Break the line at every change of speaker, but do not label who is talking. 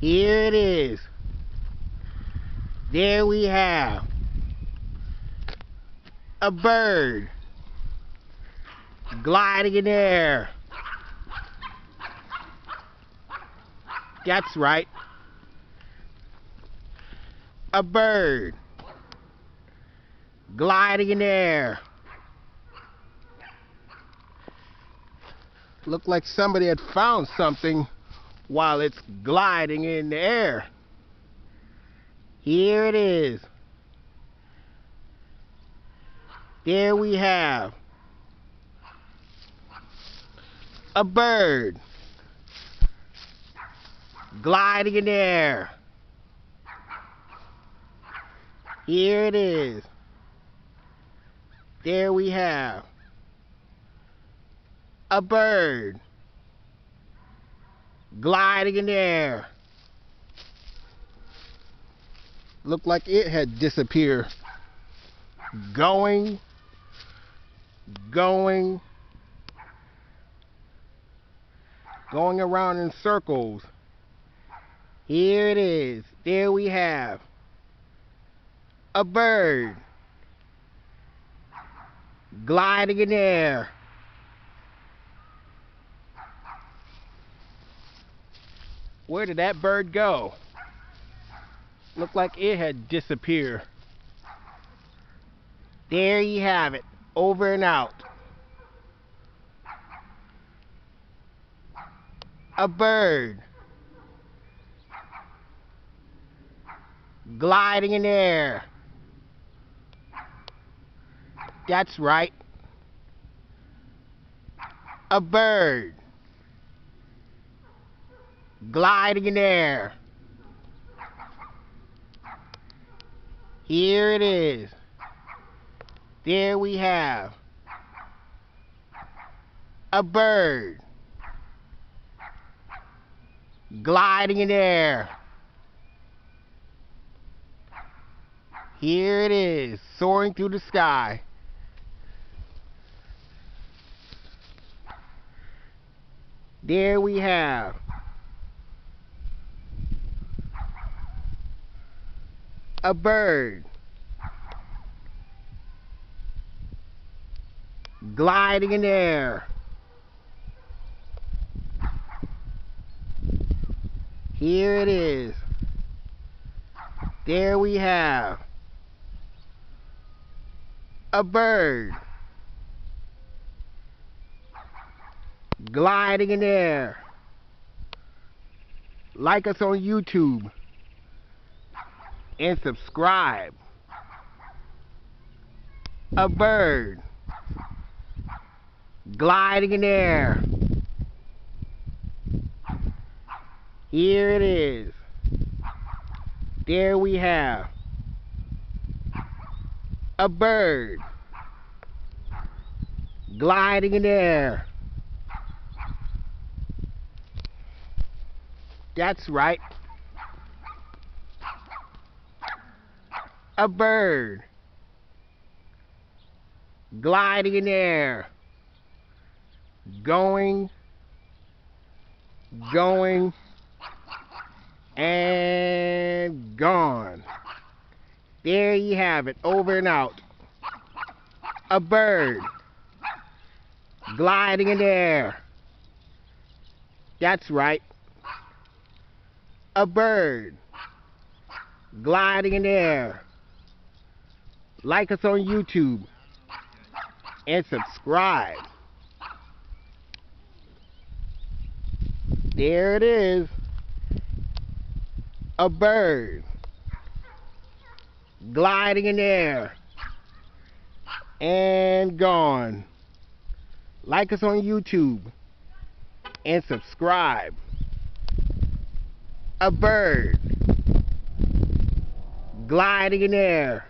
Here it is. There we have a bird gliding in the air. That's right. A bird gliding in the air. Looked like somebody had found something while it's gliding in the air. Here it is. There we have a bird gliding in the air. Here it is. There we have a bird gliding in the air. Looked like it had disappeared. Going around in circles. Here it is. There we have a bird gliding in the air. Where did that bird go? Looked like it had disappeared. There you have it. Over and out. A bird gliding in the air. That's right. A bird gliding in the air. Here it is. There we have a bird gliding in the air. Here it is, soaring through the sky. There we have a bird gliding in the air. Here it is. There we have a bird gliding in the air. Like us on YouTube and subscribe. A bird gliding in the air. Here it is. There we have a bird gliding in the air. That's right. A bird gliding in the air. Going and gone. There you have it, over and out. A bird gliding in the air. That's right. A bird gliding in the air. Like us on YouTube and subscribe. There it is. A bird gliding in the air and gone. Like us on YouTube and subscribe. A bird gliding in the air.